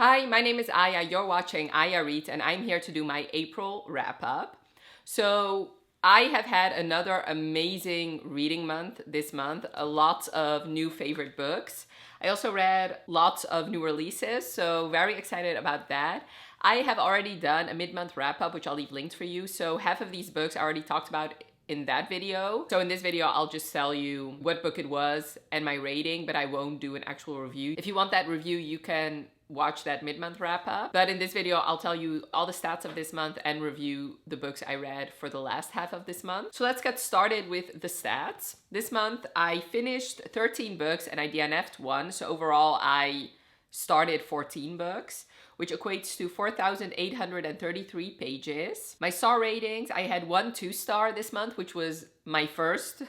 Hi, my name is Aya. You're watching Aya Reads, and I'm here to do my April wrap up. So, I have had another amazing reading month this month, a lot of new favorite books. I also read lots of new releases, so very excited about that. I have already done a mid-month wrap up, which I'll leave linked for you. So, half of these books I already talked about in that video. So in this video, I'll just tell you what book it was and my rating, but I won't do an actual review. If you want that review, you can watch that mid-month wrap up. But in this video, I'll tell you all the stats of this month and review the books I read for the last half of this month. So let's get started with the stats. This month, I finished 13 books and I DNF'd one. So overall, I started 14 books, which equates to 4,833 pages. My star ratings, I had 1 2-star this month, which was my first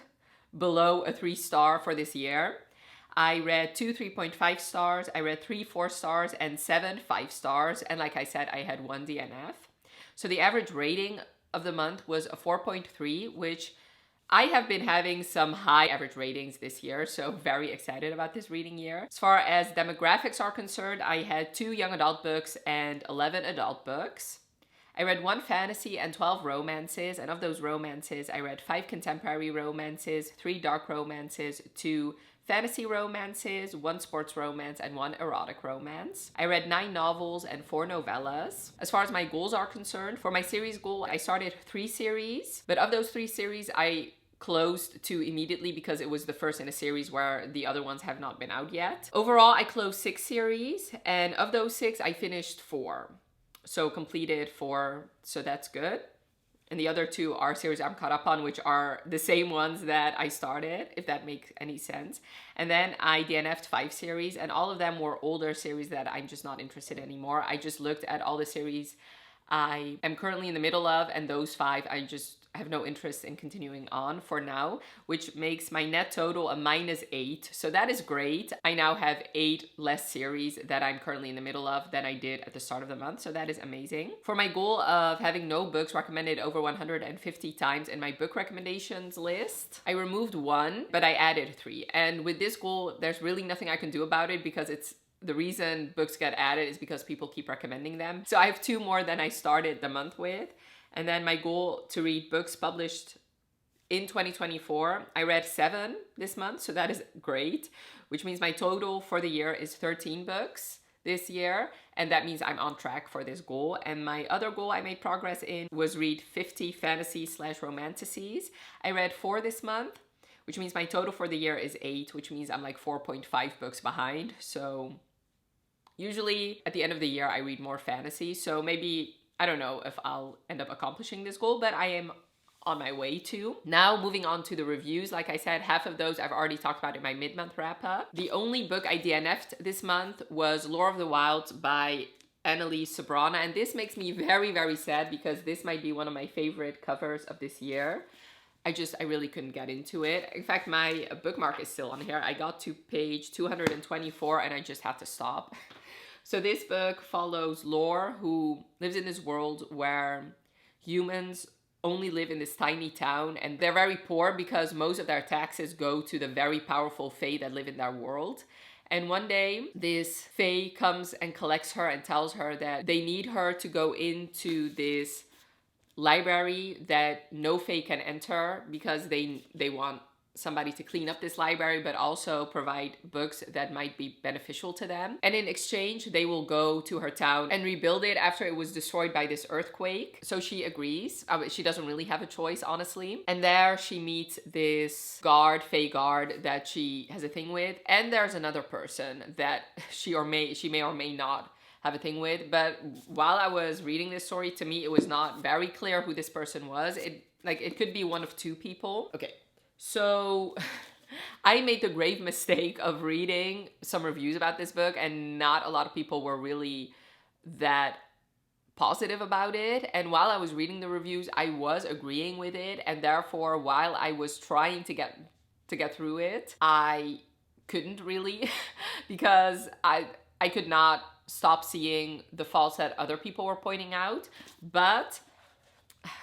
below a 3-star for this year. I read 2 3.5 stars, I read 3 4 stars, and 7 5 stars. And like I said, I had 1 DNF. So the average rating of the month was a 4.3, which I have been having some high average ratings this year, so very excited about this reading year. As far as demographics are concerned, I had 2 young adult books and 11 adult books. I read 1 fantasy and 12 romances, and of those romances, I read 5 contemporary romances, 3 dark romances, 2 fantasy romances, 1 sports romance, and 1 erotic romance. I read 9 novels and 4 novellas. As far as my goals are concerned, for my series goal, I started 3 series, but of those 3 series, I closed 2 immediately because it was the first in a series where the other ones have not been out yet. Overall, I closed 6 series, and of those 6, I finished 4. So completed 4, so that's good. And the other 2 are series I'm caught up on, which are the same ones that I started, if that makes any sense. And then I DNF'd 5 series, and all of them were older series that I'm just not interested in anymore. I just looked at all the series I am currently in the middle of, and those 5 I just have no interest in continuing on for now, which makes my net total a -8. So that is great. I now have 8 less series that I'm currently in the middle of than I did at the start of the month. So that is amazing. For my goal of having no books recommended over 150 times in my book recommendations list, I removed 1, but I added 3. And with this goal, there's really nothing I can do about it because the reason books get added is because people keep recommending them. So I have 2 more than I started the month with. And then my goal to read books published in 2024, I read 7 this month, so that is great, which means my total for the year is 13 books this year, and that means I'm on track for this goal. And my other goal I made progress in was read 50 fantasy/romanticises. I read 4 this month, which means my total for the year is 8, which means I'm like 4.5 books behind. So usually at the end of the year, I read more fantasy, so maybe I don't know if I'll end up accomplishing this goal, but I am on my way to. Now moving on to the reviews. Like I said, half of those I've already talked about in my mid-month wrap-up. The only book I DNF'd this month was Lore of the Wilds by Analeigh Sbrana, and this makes me very, very sad because this might be one of my favorite covers of this year. I really couldn't get into it. In fact, my bookmark is still on here. I got to page 224 and I just had to stop. So this book follows Lore, who lives in this world where humans only live in this tiny town, and they're very poor because most of their taxes go to the very powerful fae that live in their world. And one day, this fae comes and collects her and tells her that they need her to go into this library that no fae can enter because they want somebody to clean up this library, but also provide books that might be beneficial to them. And in exchange, they will go to her town and rebuild it after it was destroyed by this earthquake. So she agrees. She doesn't really have a choice, honestly. And there she meets this fae guard that she has a thing with. And there's another person that she may or may not have a thing with. But while I was reading this story, to me, it was not very clear who this person was. It could be one of 2 people. Okay. So I made the grave mistake of reading some reviews about this book, and not a lot of people were really that positive about it. And while I was reading the reviews, I was agreeing with it, and therefore while I was trying to get through it, I couldn't really because I could not stop seeing the faults that other people were pointing out. But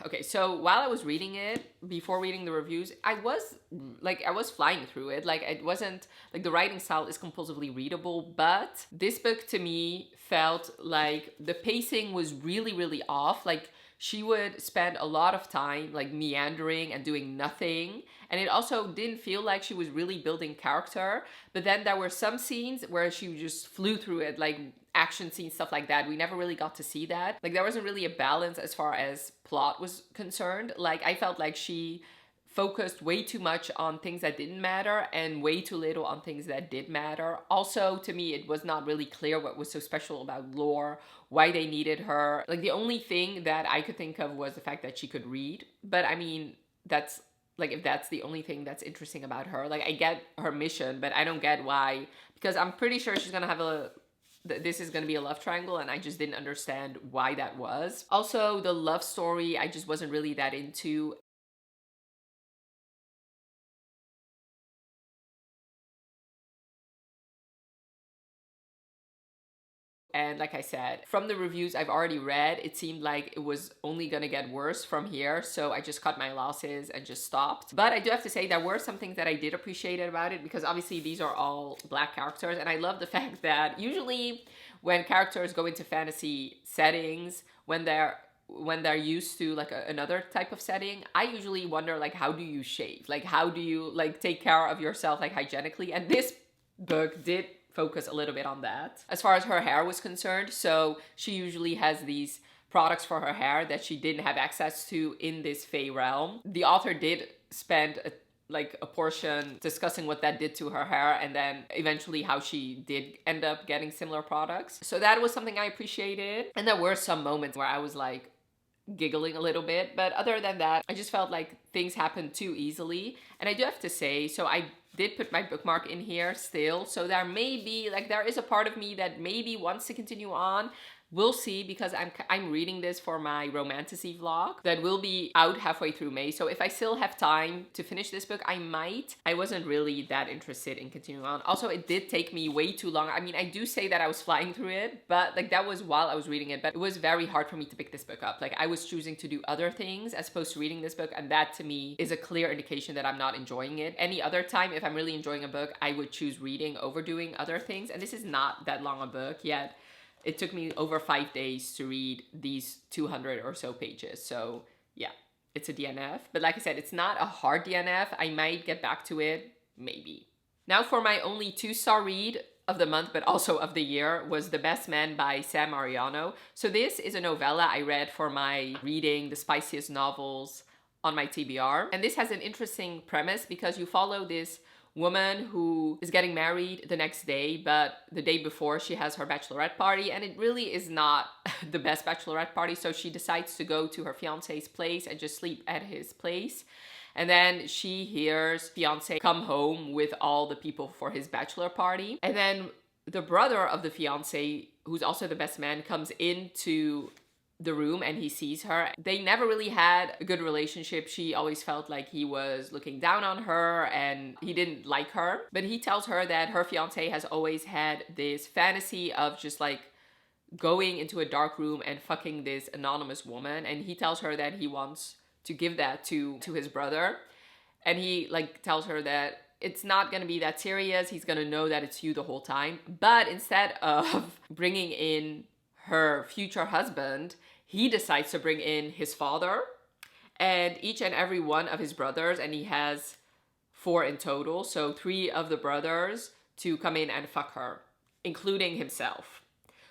Okay, so while I was reading it, before reading the reviews, I was flying through it. Like, it wasn't like the writing style is compulsively readable, but this book to me felt like the pacing was really, really off. Like, she would spend a lot of time like meandering and doing nothing. And it also didn't feel like she was really building character. But then there were some scenes where she just flew through it, like action scenes, stuff like that. We never really got to see that. Like, there wasn't really a balance as far as plot was concerned. Like, I felt like she focused way too much on things that didn't matter and way too little on things that did matter. Also, to me, it was not really clear what was so special about Lore, why they needed her. Like, the only thing that I could think of was the fact that she could read. But I mean, that's like, if that's the only thing that's interesting about her, like, I get her mission, but I don't get why, because I'm pretty sure she's gonna have this is going to be a love triangle, and I just didn't understand why that was. Also, the love story, I just wasn't really that into. And like I said, from the reviews I've already read, it seemed like it was only gonna get worse from here. So I just cut my losses and just stopped. But I do have to say there were some things that I did appreciate about it, because obviously these are all Black characters. And I love the fact that usually when characters go into fantasy settings, when they're used to like another type of setting, I usually wonder, like, how do you shave? Like, how do you like take care of yourself like hygienically? And this book did focus a little bit on that as far as her hair was concerned. So she usually has these products for her hair that she didn't have access to in this Fae realm. The author did spend a portion discussing what that did to her hair, and then eventually how she did end up getting similar products. So that was something I appreciated. And there were some moments where I was like giggling a little bit, but other than that, I just felt like things happened too easily. And I do have to say, so I did put my bookmark in here still, so there may be, like, there is a part of me that maybe wants to continue on. We'll see, because I'm reading this for my romantasy vlog that will be out halfway through May. So if I still have time to finish this book, I might. I wasn't really that interested in continuing on. Also, it did take me way too long. I mean, I do say that I was flying through it, but like, that was while I was reading it. But it was very hard for me to pick this book up. Like, I was choosing to do other things as opposed to reading this book, and that to me is a clear indication that I'm not enjoying it. Any other time, if I'm really enjoying a book, I would choose reading over doing other things. And this is not that long a book yet. It took me over 5 days to read these 200 or so pages. So yeah, it's a DNF. But like I said, it's not a hard DNF. I might get back to it, maybe. Now for my only 2-star read of the month, but also of the year, was The Best Man by Sam Mariano. So this is a novella I read for my reading the spiciest novels on my TBR. And this has an interesting premise, because you follow this woman who is getting married the next day, but the day before she has her bachelorette party, and it really is not the best bachelorette party. So she decides to go to her fiance's place and just sleep at his place. And then she hears fiance come home with all the people for his bachelor party. And then the brother of the fiance, who's also the best man, comes into the room and he sees her. They never really had a good relationship. She always felt like he was looking down on her and he didn't like her. But he tells her that her fiance has always had this fantasy of just like going into a dark room and fucking this anonymous woman. And he tells her that he wants to give that to his brother. And he like tells her that it's not gonna be that serious. He's gonna know that it's you the whole time. But instead of bringing in her future husband, he decides to bring in his father and each and every one of his brothers, and he has 4 in total, so 3 of the brothers, to come in and fuck her, including himself.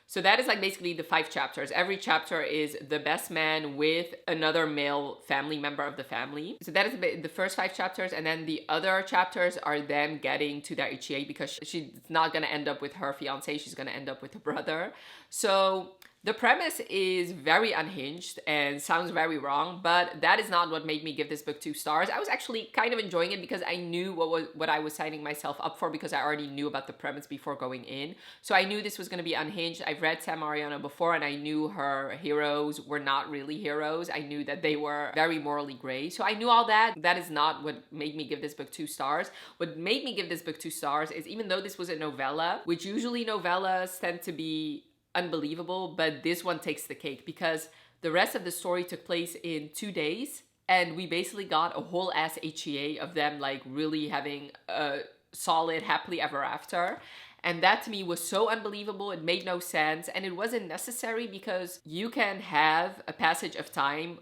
So that is like basically the 5 chapters. Every chapter is the best man with another male family member of the family. So that is the first 5 chapters, and then the other chapters are them getting to their HEA, because she's not gonna end up with her fiance, she's gonna end up with her brother. So the premise is very unhinged and sounds very wrong, but that is not what made me give this book 2 stars. I was actually kind of enjoying it because I knew what I was signing myself up for, because I already knew about the premise before going in. So I knew this was going to be unhinged. I've read Sam Mariano before, and I knew her heroes were not really heroes. I knew that they were very morally gray. So I knew all that. That is not what made me give this book 2 stars. What made me give this book 2 stars is, even though this was a novella, which usually novellas tend to be unbelievable, but this one takes the cake, because The rest of the story took place in 2 days, and we basically got a whole ass HEA of them like really having a solid happily ever after. And that to me was so unbelievable. It made no sense, and it wasn't necessary because you can have a passage of time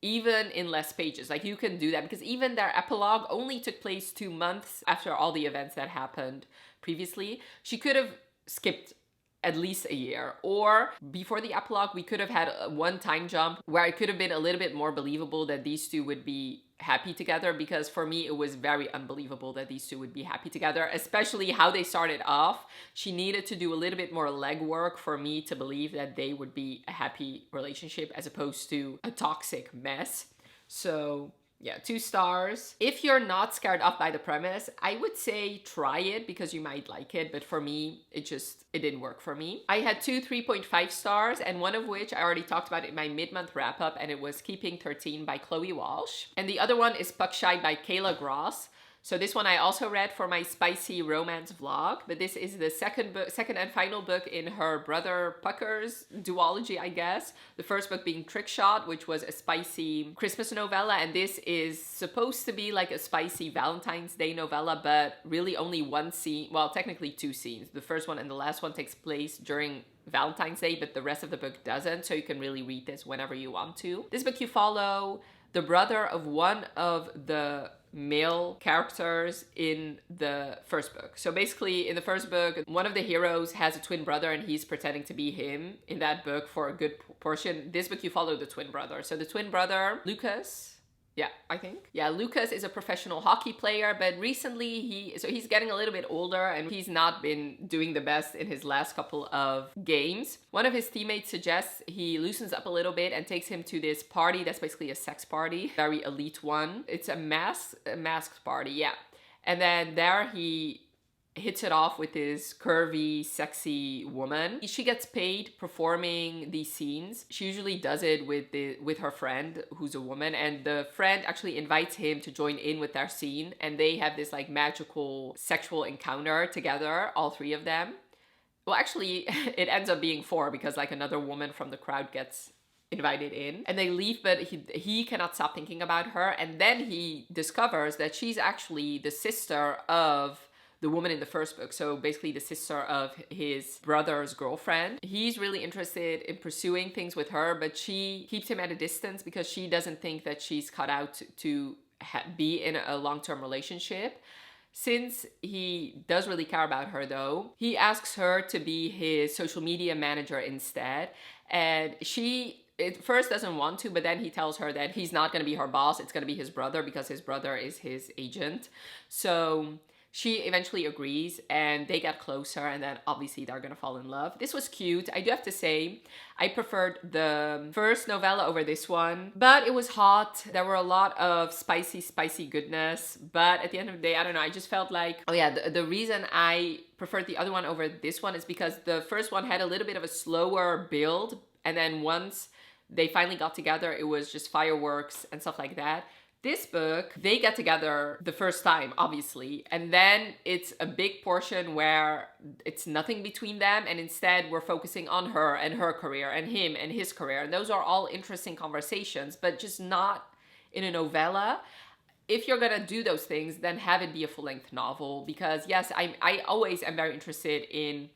even in less pages. Like, you can do that because even their epilogue only took place 2 months after all the events that happened previously. She could have skipped at least a year, or before the epilogue we could have had one time jump where it could have been a little bit more believable that these two would be happy together, because for me it was very unbelievable that these two would be happy together, especially how they started off. She needed to do a little bit more legwork for me to believe that they would be a happy relationship as opposed to a toxic mess. So yeah, 2 stars. If you're not scared off by the premise, I would say try it because you might like it. But for me, it didn't work for me. I had 2 3.5 stars, and one of which I already talked about in my mid-month wrap-up, and it was Keeping 13 by Chloe Walsh. And the other one is Puckshy by Kayla Grosse. So this one I also read for my spicy romance vlog, but this is the second and final book in her brother Pucker's duology, I guess. The first book being Trick Shot, which was a spicy Christmas novella, and this is supposed to be like a spicy Valentine's Day novella, but really only one scene, well, technically 2 scenes. The first one and the last one takes place during Valentine's Day, but the rest of the book doesn't, so you can really read this whenever you want to. This book you follow the brother of one of the male characters in the first book. So basically in the first book, one of the heroes has a twin brother and he's pretending to be him in that book for a good portion. This book you follow the twin brother. So the twin brother, Lucas, Lucas is a professional hockey player, but recently he's getting a little bit older and he's not been doing the best in his last couple of games. One of his teammates suggests he loosens up a little bit and takes him to this party that's basically a sex party, very elite one. It's a masked party, yeah. And then there he hits it off with this curvy, sexy woman. She gets paid performing these scenes. She usually does it with her friend, who's a woman, and the friend actually invites him to join in with their scene, and they have this like magical sexual encounter together, all 3 of them. Well, actually, it ends up being 4 because like another woman from the crowd gets invited in, and they leave, but he cannot stop thinking about her, and then he discovers that she's actually the sister of the woman in the first book, so basically the sister of his brother's girlfriend. He's really interested in pursuing things with her, but she keeps him at a distance because she doesn't think that she's cut out to be in a long-term relationship. Since he does really care about her though, he asks her to be his social media manager instead, and she at first doesn't want to, but then he tells her that he's not going to be her boss, it's going to be his brother because his brother is his agent. So she eventually agrees and they get closer, and then obviously they're gonna fall in love. This was cute. I do have to say, I preferred the first novella over this one, but it was hot. There were a lot of spicy goodness, but at the end of the day, I don't know, I just felt like, oh yeah, the reason I preferred the other one over this one is because the first one had a little bit of a slower build, and then once they finally got together, it was just fireworks and stuff like that. This book, they get together the first time, obviously, and then it's a big portion where it's nothing between them, and instead we're focusing on her and her career and him and his career, and those are all interesting conversations, but just not in a novella. If you're gonna do those things, then have it be a full-length novel, because yes, I always am very interested in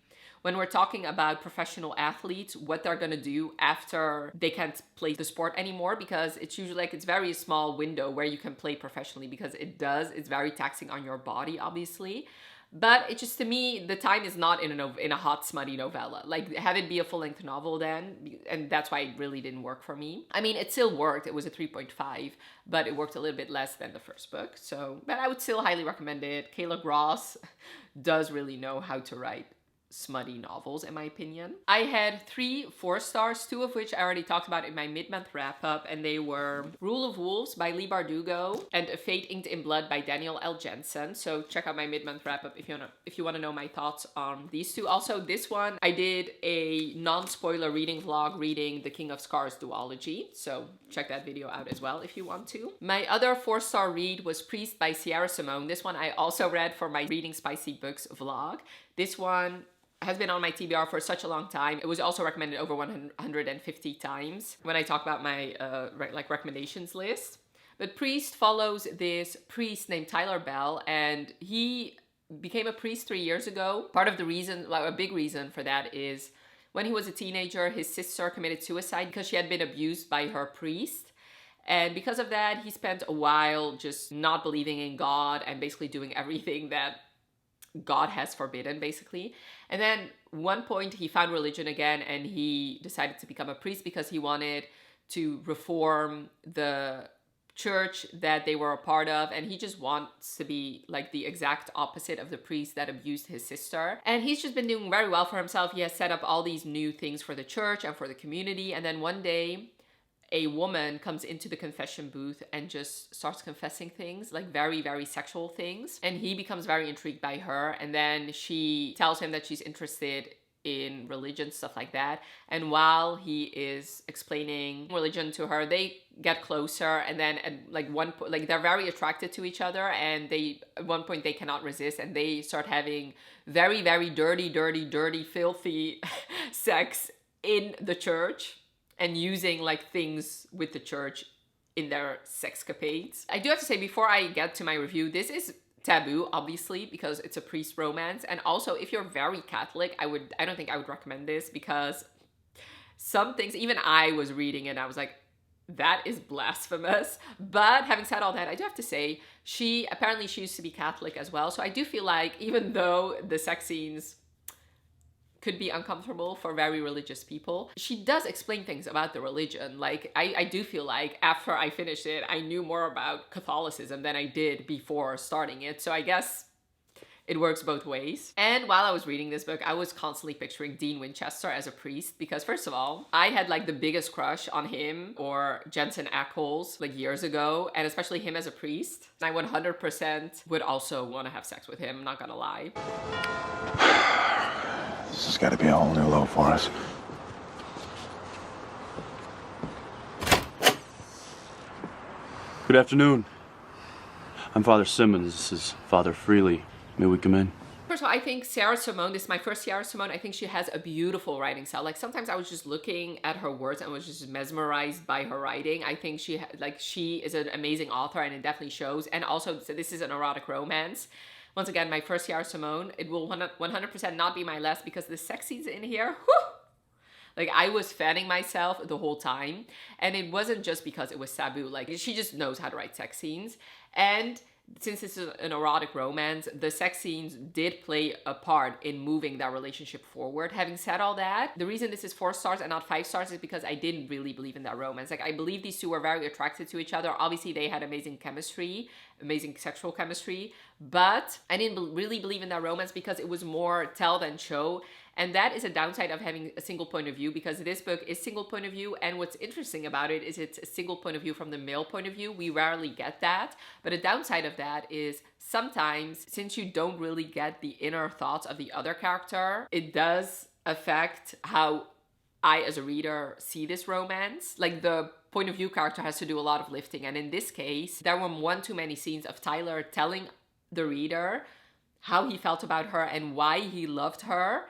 when we're talking about professional athletes, what they're gonna do after they can't play the sport anymore, because it's usually like it's very small window where you can play professionally, because it's very taxing on your body, obviously. But it just, to me, the time is not in a hot, smutty novella. Like, have it be a full-length novel then, and that's why it really didn't work for me. I mean, it still worked. It was a 3.5, but it worked a little bit less than the first book. So, but I would still highly recommend it. Kayla Grosse does really know how to write smutty novels, in my opinion. I had 3 4-stars, 2 of which I already talked about in my mid-month wrap-up, and they were Rule of Wolves by Leigh Bardugo and A Fate Inked in Blood by Danielle L. Jensen. So check out my mid-month wrap-up if you want to know my thoughts on these 2. Also, this one, I did a non-spoiler reading vlog reading the King of Scars duology, so check that video out as well if you want to. My other 4-star read was Priest by Sierra Simone. This one I also read for my Reading Spicy Books vlog. This one has been on my TBR for such a long time. It was also recommended over 150 times when I talk about my recommendations list. But Priest follows this priest named Tyler Bell, and he became a priest 3 years ago. Part of the reason, a big reason for that is when he was a teenager, his sister committed suicide because she had been abused by her priest. And because of that, he spent a while just not believing in God and basically doing everything that God has forbidden, basically. And then one point he found religion again, and he decided to become a priest because he wanted to reform the church that they were a part of, and he just wants to be like the exact opposite of the priest that abused his sister. And he's just been doing very well for himself. He has set up all these new things for the church and for the community. And then one day a woman comes into the confession booth and just starts confessing things, like very, very sexual things. And he becomes very intrigued by her. And then she tells him that she's interested in religion, stuff like that. And while he is explaining religion to her, they get closer. And then they're very attracted to each other. And at one point they cannot resist. And they start having very, very dirty, filthy sex in the church, and using like things with the church in their sexcapades. I do have to say, before I get to my review, this is taboo, obviously, because it's a priest romance. And also, if you're very Catholic, I don't think I would recommend this, because some things, even I was reading it and I was like, that is blasphemous. But having said all that, I do have to say, she used to be Catholic as well. So I do feel like, even though the sex scenes could be uncomfortable for very religious people, she does explain things about the religion. Like, I do feel like after I finished it, I knew more about Catholicism than I did before starting it. So I guess it works both ways. And while I was reading this book, I was constantly picturing Dean Winchester as a priest, because first of all, I had like the biggest crush on him or Jensen Ackles like years ago, and especially him as a priest. I 100% would also want to have sex with him, I'm not gonna lie. This has got to be a whole new low for us. Good afternoon. I'm Father Simmons. This is Father Freely. May we come in? First of all, I think Sarah Simone, this is my first Sarah Simone, I think she has a beautiful writing style. Like, sometimes I was just looking at her words and was just mesmerized by her writing. I think she is an amazing author, and it definitely shows. And also, so this is an erotic romance. Once again, my first Sarah Simone. It will 100% not be my last, because the sex scenes in here, whew, like, I was fanning myself the whole time. And it wasn't just because it was taboo. Like, she just knows how to write sex scenes. And since this is an erotic romance, the sex scenes did play a part in moving that relationship forward. Having said all that, the reason this is 4 stars and not 5 stars is because I didn't really believe in that romance. Like, I believe these two were very attracted to each other. Obviously, they had amazing chemistry, amazing sexual chemistry, but I didn't really believe in that romance because it was more tell than show. And that is a downside of having a single point of view, because this book is single point of view. And what's interesting about it is it's a single point of view from the male point of view. We rarely get that. But a downside of that is sometimes, since you don't really get the inner thoughts of the other character, it does affect how I, as a reader, see this romance. Like, the point of view character has to do a lot of lifting. And in this case, there were one too many scenes of Tyler telling the reader how he felt about her and why he loved her,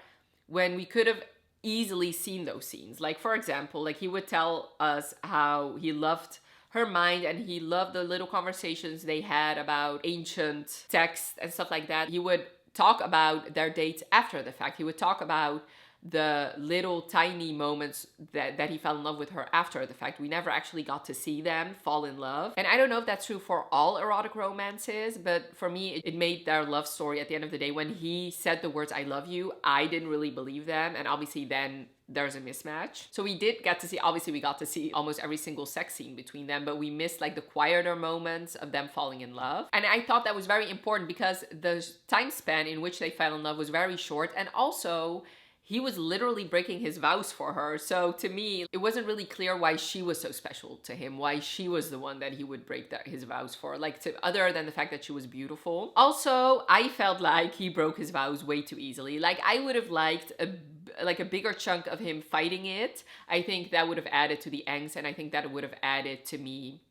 when we could have easily seen those scenes. Like, for example, like, he would tell us how he loved her mind and he loved the little conversations they had about ancient texts and stuff like that. He would talk about their dates after the fact. He would talk about the little tiny moments that he fell in love with her after the fact. We never actually got to see them fall in love. And I don't know if that's true for all erotic romances, but for me, it made their love story at the end of the day. When he said the words, "I love you," I didn't really believe them. And obviously then there's a mismatch. So we did get to see, obviously we got to see almost every single sex scene between them, but we missed like the quieter moments of them falling in love. And I thought that was very important because the time span in which they fell in love was very short. And also, he was literally breaking his vows for her. So to me, it wasn't really clear why she was so special to him, why she was the one that he would break his vows for, other than the fact that she was beautiful. Also, I felt like he broke his vows way too easily. Like, I would have liked a bigger chunk of him fighting it. I think that would have added to the angst, and I think that would have added to me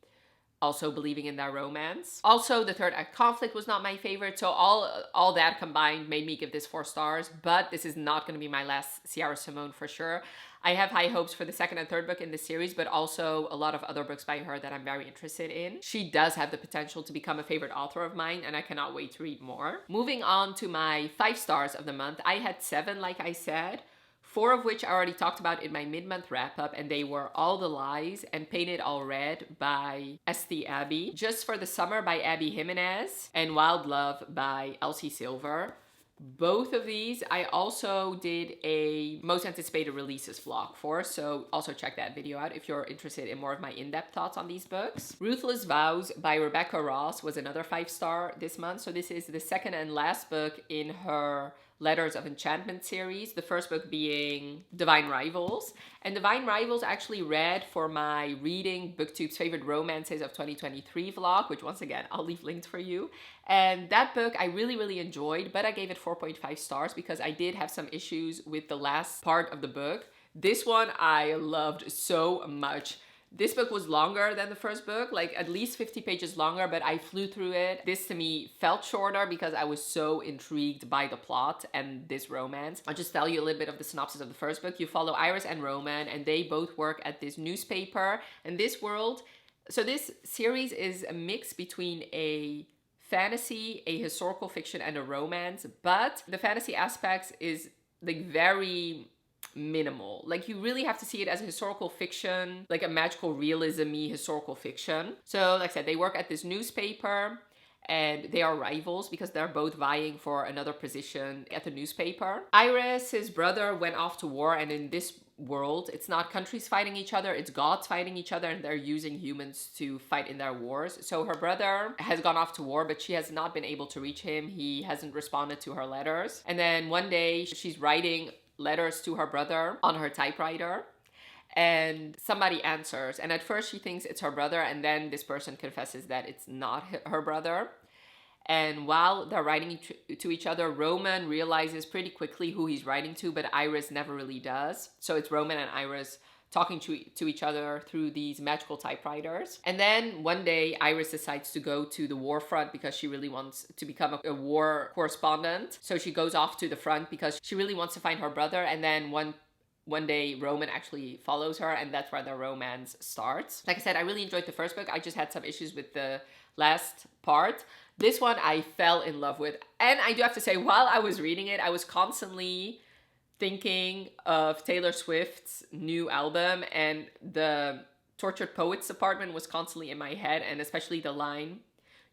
also believing in their romance. Also, the third act conflict was not my favorite, so all that combined made me give this 4 stars, but this is not going to be my last Sierra Simone for sure. I have high hopes for the second and third book in this series, but also a lot of other books by her that I'm very interested in. She does have the potential to become a favorite author of mine, and I cannot wait to read more. Moving on to my 5 stars of the month, I had 7, like I said. 4 of which I already talked about in my mid-month wrap-up, and they were All the Lies and Painted All Red by St. Abbey, Just for the Summer by Abby Jimenez, and Wild Love by Elsie Silver. Both of these I also did a most anticipated releases vlog for, so also check that video out if you're interested in more of my in-depth thoughts on these books. Ruthless Vows by Rebecca Ross was another 5-star this month, so this is the second and last book in her Letters of Enchantment series, the first book being Divine Rivals. And Divine Rivals I actually read for my Reading BookTube's Favorite Romances of 2023 vlog, which once again, I'll leave linked for you. And that book I really enjoyed, but I gave it 4.5 stars because I did have some issues with the last part of the book. This one I loved so much. This book was longer than the first book, like at least 50 pages longer, but I flew through it. This to me felt shorter because I was so intrigued by the plot and this romance. I'll just tell you a little bit of the synopsis of the first book. You follow Iris and Roman, and they both work at this newspaper and this world. So this series is a mix between a fantasy, a historical fiction, and a romance, but the fantasy aspects is like very minimal. Like you really have to see it as a historical fiction, like a magical realism-y historical fiction. So like I said, they work at this newspaper and they are rivals because they're both vying for another position at the newspaper. Iris, brother, went off to war, and in this world, it's not countries fighting each other, it's gods fighting each other, and they're using humans to fight in their wars. So her brother has gone off to war, but she has not been able to reach him. He hasn't responded to her letters. And then one day she's writing letters to her brother on her typewriter, and somebody answers, and at first she thinks it's her brother, and then this person confesses that it's not her brother. And while they're writing to each other, Roman realizes pretty quickly who he's writing to, but Iris never really does. So it's Roman and Iris talking to each other through these magical typewriters. And then one day Iris decides to go to the war front because she really wants to become a war correspondent. So she goes off to the front because she really wants to find her brother. And then one day Roman actually follows her, and that's where the romance starts. Like I said, I really enjoyed the first book. I just had some issues with the last part. This one I fell in love with. And I do have to say, while I was reading it, I was constantly thinking of Taylor Swift's new album, and the Tortured Poets department was constantly in my head, and especially the line,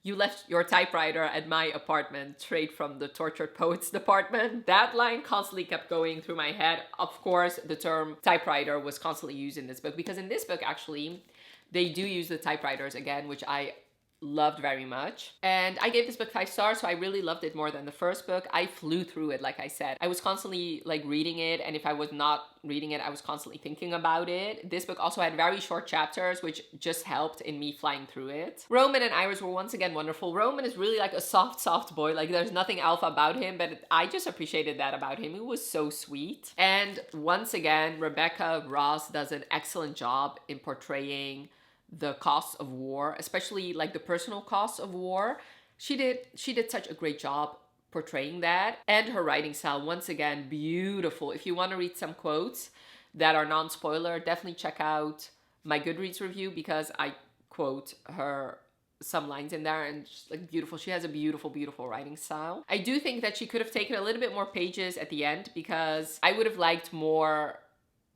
"You left your typewriter at my apartment, straight from the Tortured Poets department." That line constantly kept going through my head. Of course, the term typewriter was constantly used in this book, because in this book, actually, they do use the typewriters again, which I loved very much. And I gave this book 5 stars, so I really loved it more than the first book. I flew through it, like I said. I was constantly like reading it, and if I was not reading it, I was constantly thinking about it. This book also had very short chapters, which just helped in me flying through it. Roman and Iris were once again wonderful. Roman is really like a soft boy. Like there's nothing alpha about him, but I just appreciated that about him. He was so sweet. And once again, Rebecca Ross does an excellent job in portraying the costs of war, especially like the personal costs of war. She did such a great job portraying that. And her writing style, once again, beautiful. If you want to read some quotes that are non-spoiler, definitely check out my Goodreads review, because I quote her some lines in there, and just like beautiful. She has a beautiful writing style. I do think that she could have taken a little bit more pages at the end, because I would have liked more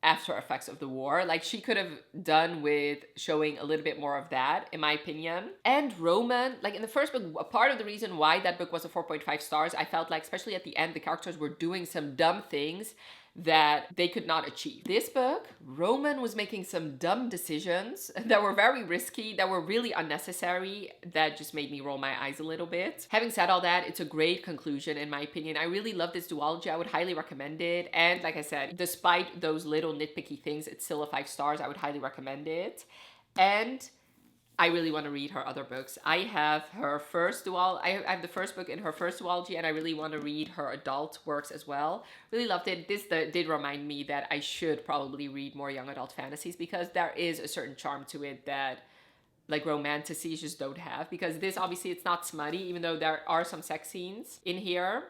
after effects of the war. Like she could have done with showing a little bit more of that, in my opinion. And Roman, like in the first book, a part of the reason why that book was a 4.5 stars, I felt like, especially at the end, the characters were doing some dumb things that they could not achieve. This book, Roman was making some dumb decisions that were very risky, that were really unnecessary, that just made me roll my eyes a little bit. Having said all that, it's a great conclusion in my opinion. I really love this duology. I would highly recommend it. And like I said, despite those little nitpicky things, it's still a 5 stars. I would highly recommend it. And I really want to read her other books. I have her first I have the first book in her first duology, and I really want to read her adult works as well. Really loved it. This did remind me that I should probably read more young adult fantasies, because there is a certain charm to it that like romanticy just don't have, because this obviously it's not smutty, even though there are some sex scenes in here.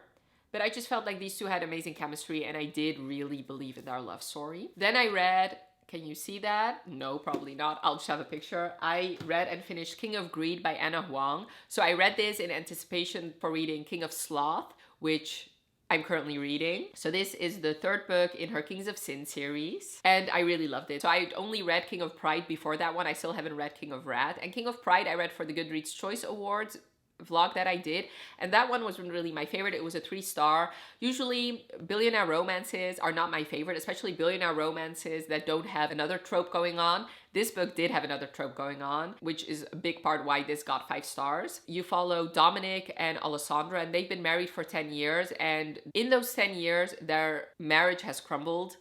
But I just felt like these two had amazing chemistry, and I did really believe in their love story. Then I read, can you see that? No, probably not. I'll just have a picture. I read and finished King of Greed by Huang. So I read this in anticipation for reading King of Sloth, which I'm currently reading. So this is the third book in her Kings of Sin series, and I really loved it. So I only read King of Pride before that one. I still haven't read King of Wrath. And King of Pride I read for the Goodreads Choice Awards vlog that I did, and that one was really my favorite. It was a 3-star. Usually billionaire romances are not my favorite, especially billionaire romances that don't have another trope going on. This book did have another trope going on, which is a big part why this got 5 stars. You follow Dominic and Alessandra, and they've been married for 10 years, and in those 10 years their marriage has crumbled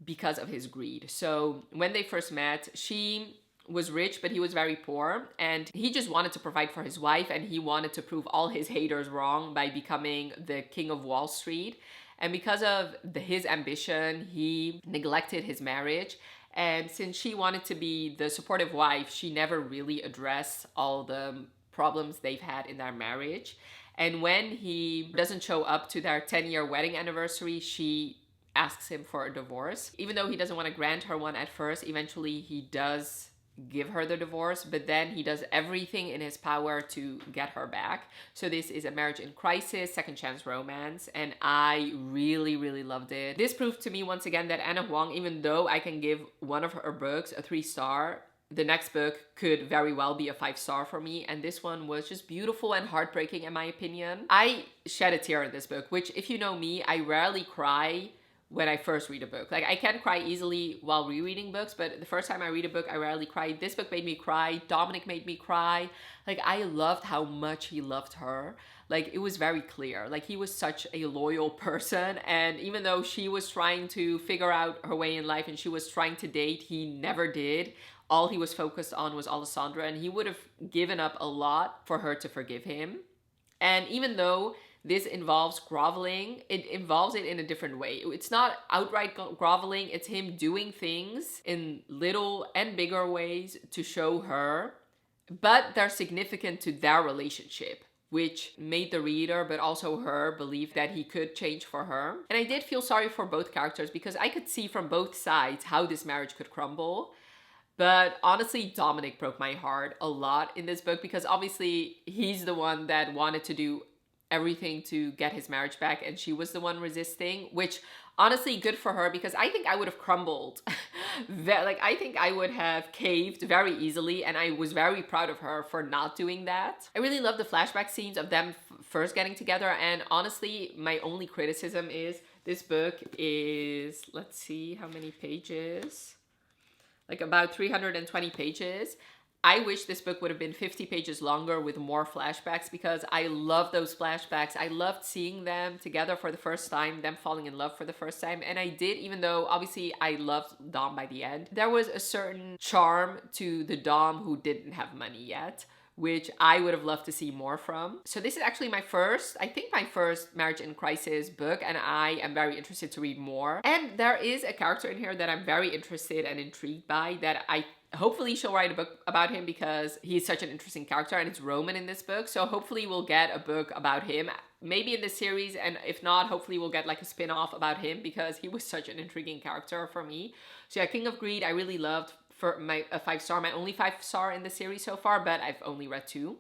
because of his greed. So when they first met, she was rich, but he was very poor, and he just wanted to provide for his wife, and he wanted to prove all his haters wrong by becoming the king of Wall Street. And because of his ambition, he neglected his marriage. And since she wanted to be the supportive wife, she never really addressed all the problems they've had in their marriage. And when he doesn't show up to their 10-year wedding anniversary, she asks him for a divorce. Even though he doesn't want to grant her one at first, eventually he does give her the divorce, but then he does everything in his power to get her back. So this is a marriage in crisis, second chance romance, and I really, really loved it. This proved to me once again that Huang, even though I can give one of her books a 3-star, the next book could very well be a 5-star for me, and this one was just beautiful and heartbreaking in my opinion. I shed a tear in this book, which, if you know me, I rarely cry when I first read a book. Like, I can cry easily while rereading books, but the first time I read a book, I rarely cry. This book made me cry. Dominic made me cry. Like, I loved how much he loved her. Like, it was very clear. Like, he was such a loyal person, and even though she was trying to figure out her way in life and she was trying to date, he never did. All he was focused on was Alessandra, and he would have given up a lot for her to forgive him. And even though this involves groveling, it involves it in a different way. It's not outright groveling, it's him doing things in little and bigger ways to show her, but they're significant to their relationship, which made the reader, but also her, believe that he could change for her. And I did feel sorry for both characters, because I could see from both sides how this marriage could crumble. But honestly, Dominic broke my heart a lot in this book, because obviously he's the one that wanted to do everything to get his marriage back, and she was the one resisting, which honestly, good for her, because I think I would have crumbled. Like, I think I would have caved very easily, and I was very proud of her for not doing that. I really love the flashback scenes of them first getting together, and honestly, my only criticism is this book is, let's see how many pages, like about 320 pages. I wish this book would have been 50 pages longer with more flashbacks, because I love those flashbacks. I loved seeing them together for the first time, them falling in love for the first time. And I did, even though obviously I loved Dom by the end, there was a certain charm to the Dom who didn't have money yet, which I would have loved to see more from. So this is actually my first marriage in crisis book, and I am very interested to read more. And there is a character in here that I'm very interested and intrigued by, that I hopefully she'll write a book about him, because he's such an interesting character, and it's Roman in this book. So hopefully we'll get a book about him, maybe in this series, and if not, hopefully we'll get like a spin-off about him, because he was such an intriguing character for me. So yeah, King of Greed I really loved, for a 5-star, my only 5-star in the series so far, but I've only read 2.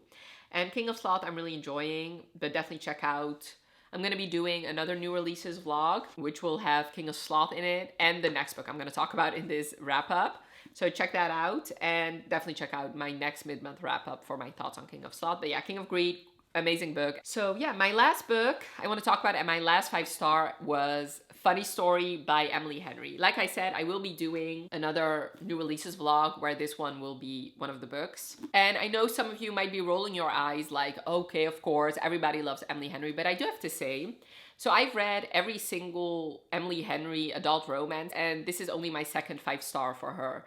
And King of Sloth I'm really enjoying, but definitely check out. I'm going to be doing another new releases vlog, which will have King of Sloth in it, and the next book I'm going to talk about in this wrap-up. So check that out, and definitely check out my next mid-month wrap-up for my thoughts on King of Sloth. But yeah, King of Greed, amazing book. So yeah, my last book I want to talk about, and my last 5-star, was Funny Story by Emily Henry. Like I said, I will be doing another new releases vlog where this one will be one of the books. And I know some of you might be rolling your eyes like, okay, of course, everybody loves Emily Henry, but I do have to say, so I've read every single Emily Henry adult romance, and this is only my second 5-star for her.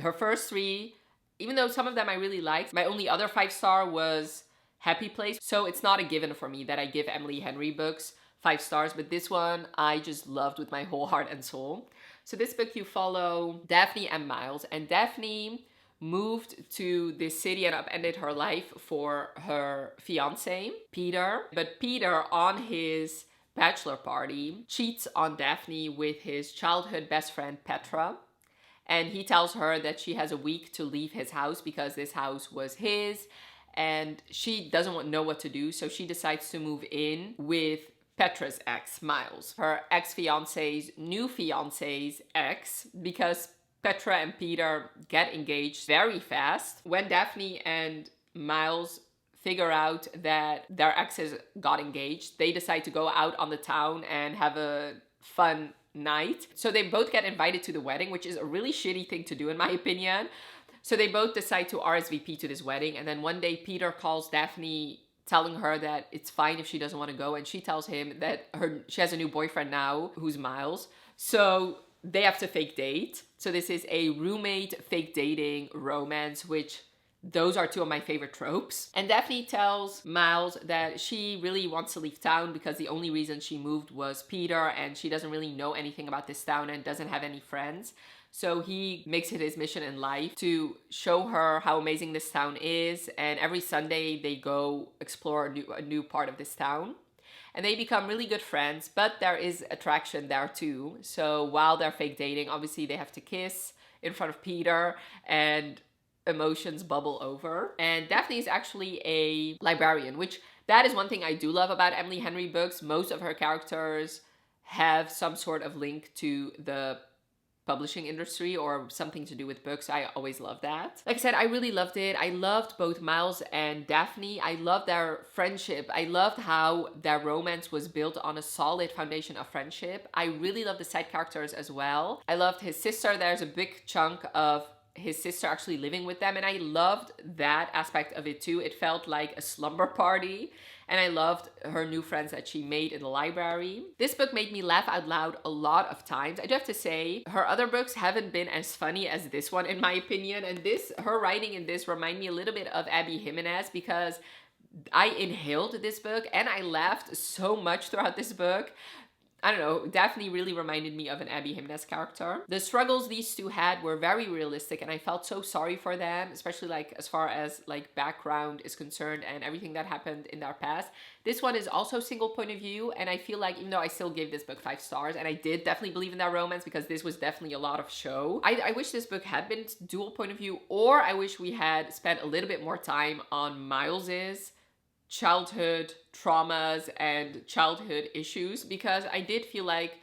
Her first 3, even though some of them I really liked, my only other 5-star was Happy Place. So it's not a given for me that I give Emily Henry books 5 stars, but this one I just loved with my whole heart and soul. So this book, you follow Daphne and Miles, and Daphne moved to this city and upended her life for her fiance, Peter. But Peter, on his bachelor party, cheats on Daphne with his childhood best friend, Petra. And he tells her that she has a week to leave his house because this house was his. And she doesn't know what to do, so she decides to move in with Petra's ex, Miles, her ex-fiance's new fiance's ex, because Petra and Peter get engaged very fast. When Daphne and Miles figure out that their exes got engaged, they decide to go out on the town and have a fun night. So they both get invited to the wedding, which is a really shitty thing to do in my opinion. So they both decide to RSVP to this wedding, and then one day Peter calls Daphne telling her that it's fine if she doesn't want to go, and she tells him that she has a new boyfriend now who's Miles. So they have to fake date. So this is a roommate fake dating romance, which those are two of my favorite tropes. And Daphne tells Miles that she really wants to leave town because the only reason she moved was Peter, and she doesn't really know anything about this town and doesn't have any friends. So he makes it his mission in life to show her how amazing this town is. And every Sunday they go explore a new part of this town. And they become really good friends, but there is attraction there too. So while they're fake dating, obviously they have to kiss in front of Peter and emotions bubble over. And Daphne is actually a librarian, which that is one thing I do love about Emily Henry books. Most of her characters have some sort of link to the publishing industry or something to do with books. I always love that. Like I said, I really loved it. I loved both Miles and Daphne. I loved their friendship. I loved how their romance was built on a solid foundation of friendship. I really loved the side characters as well. I loved his sister. There's a big chunk of his sister actually living with them, and I loved that aspect of it too. It felt like a slumber party. And I loved her new friends that she made in the library. This book made me laugh out loud a lot of times. I do have to say, her other books haven't been as funny as this one, in my opinion. And her writing in this reminded me a little bit of Abby Jimenez, because I inhaled this book and I laughed so much throughout this book. I don't know, Daphne really reminded me of an Abby Jimenez character. The struggles these two had were very realistic, and I felt so sorry for them, especially like as far as like background is concerned and everything that happened in their past. This one is also single point of view, and I feel like even though I still gave this book 5 stars, and I did definitely believe in that romance because this was definitely a lot of show, I wish this book had been dual point of view, or I wish we had spent a little bit more time on Miles's childhood traumas and childhood issues, because I did feel like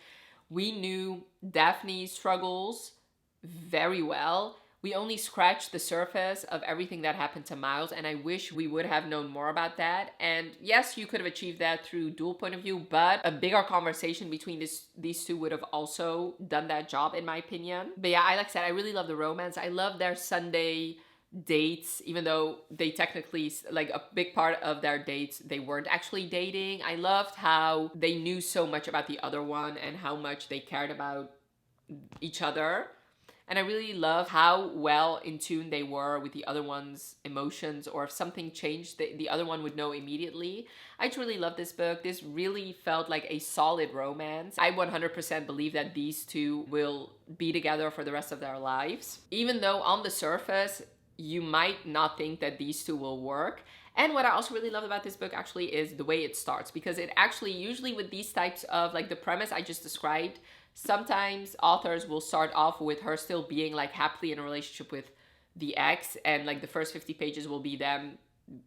we knew Daphne's struggles very well. We only scratched the surface of everything that happened to Miles, and I wish we would have known more about that. And yes, you could have achieved that through dual point of view, but a bigger conversation between these two would have also done that job, in my opinion. But yeah, like I said, I really love the romance. I love their Sunday dates, even though they technically, like a big part of their dates, they weren't actually dating. I loved how they knew so much about the other one and how much they cared about each other. And I really loved how well in tune they were with the other one's emotions, or if something changed, the other one would know immediately. I just really love this book. This really felt like a solid romance. I 100% believe that these two will be together for the rest of their lives. Even though on the surface, you might not think that these two will work. And what I also really love about this book actually is the way it starts, because it actually, usually with these types of, like the premise I just described, sometimes authors will start off with her still being like happily in a relationship with the ex, and like the first 50 pages will be them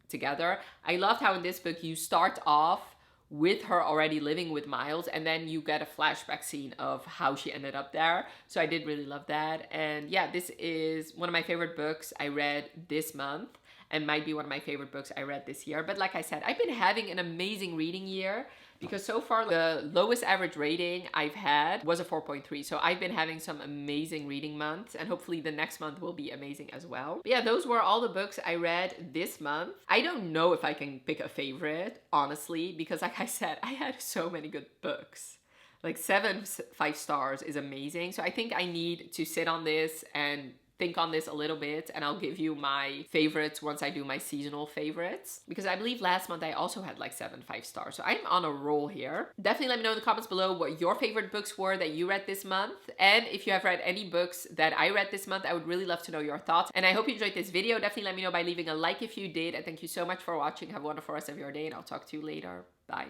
together. I loved how in this book you start off with her already living with Miles, and then you get a flashback scene of how she ended up there. So I did really love that. And yeah, this is one of my favorite books I read this month, and might be one of my favorite books I read this year. But like I said, I've been having an amazing reading year, because so far the lowest average rating I've had was a 4.3. So I've been having some amazing reading months, and hopefully the next month will be amazing as well. But yeah, those were all the books I read this month. I don't know if I can pick a favorite, honestly, because like I said, I had so many good books. Like 7 5 stars is amazing. So I think I need to sit on this and think on this a little bit, and I'll give you my favorites once I do my seasonal favorites. Because I believe last month I also had like 7 5-star. So I'm on a roll here. Definitely let me know in the comments below what your favorite books were that you read this month. And if you have read any books that I read this month, I would really love to know your thoughts. And I hope you enjoyed this video. Definitely let me know by leaving a like if you did. And thank you so much for watching. Have a wonderful rest of your day, and I'll talk to you later. Bye.